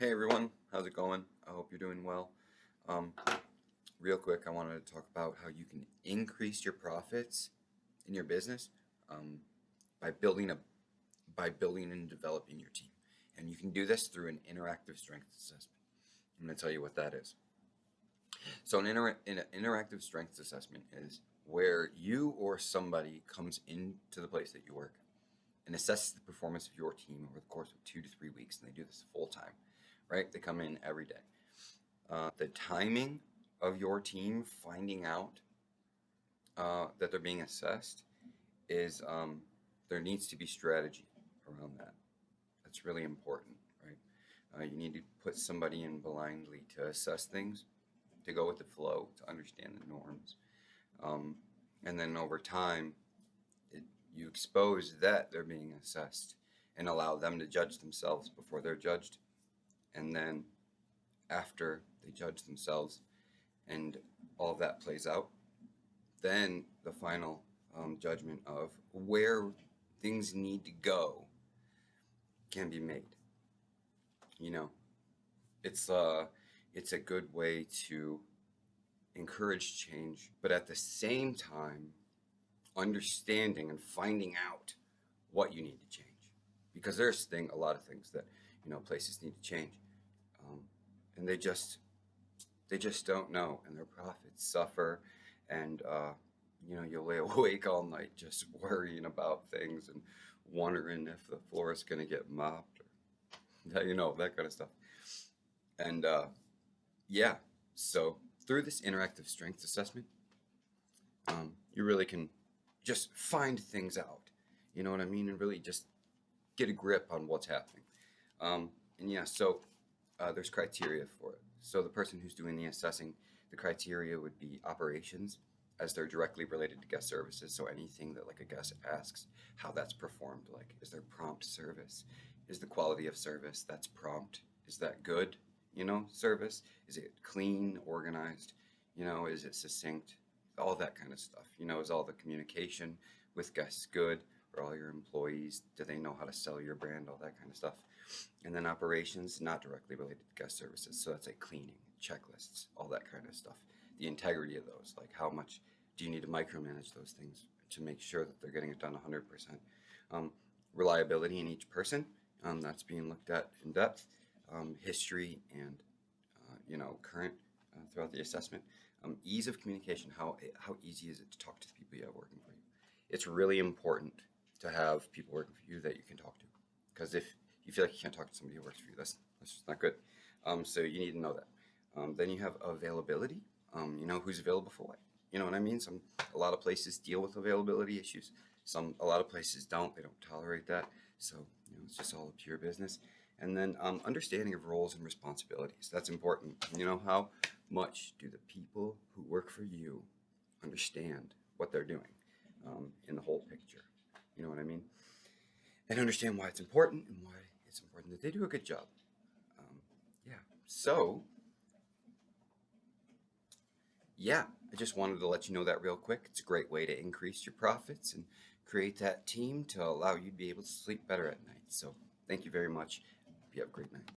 Hey everyone, how's it going? I hope you're doing well. Um, Real quick, I wanted to talk about how you can increase your profits in your business um, by building and developing your team, and you can do this through an interactive strength assessment. I'm going to tell you what that is. So, an interactive strengths assessment is where you or somebody comes into the place that you work and assesses the performance of your team over the course of 2 to 3 weeks, and they do this full time, right? They come in every day. The timing of your team finding out that they're being assessed is there needs to be strategy around that. That's really important, right? You need to put somebody in blindly to assess things, to go with the flow, to understand the norms. And then over time, you expose that they're being assessed and allow them to judge themselves before they're judged. And then after they judge themselves and all of that plays out, then the final judgment of where things need to go can be made. You know, it's a good way to encourage change, but at the same time, understanding and finding out what you need to change, because there's a lot of things that places need to change, and they just don't know, and their profits suffer, and you'll lay awake all night just worrying about things and wondering if the floor is going to get mopped or that kind of stuff. And yeah, so through this interactive strengths assessment, you really can just find things out, you know what I mean, and really just get a grip on what's happening. So there's criteria for it. So the person who's doing the assessing, the criteria would be operations, as they're directly related to guest services. So anything that like a guest asks, how that's performed, like is there prompt service? Is the quality of service that's prompt? Is that good? Service? Is it clean, organized? Is it succinct? All that kind of stuff. Is all the communication with guests good? Or all your employees, do they know how to sell your brand? All that kind of stuff. And then operations, not directly related to guest services. So that's like cleaning, checklists, all that kind of stuff. The integrity of those, like how much do you need to micromanage those things to make sure that they're getting it done 100%. Reliability in each person, that's being looked at in depth. History and current throughout the assessment. Ease of communication, how easy is it to talk to the people you have working for you? It's really important to have people working for you that you can talk to, because if you feel like you can't talk to somebody who works for you, that's just not good. So you need to know that. Then you have availability. Who's available for what? You know what I mean? A lot of places deal with availability issues. A lot of places don't. They don't tolerate that. So it's just all up to your business. And then understanding of roles and responsibilities. That's important. How much do the people who work for you understand what they're doing in the whole picture? You know what I mean? And understand why it's important and why it's important that they do a good job. So, I just wanted to let you know that real quick. It's a great way to increase your profits and create that team to allow you to be able to sleep better at night. So, thank you very much. You have a great night.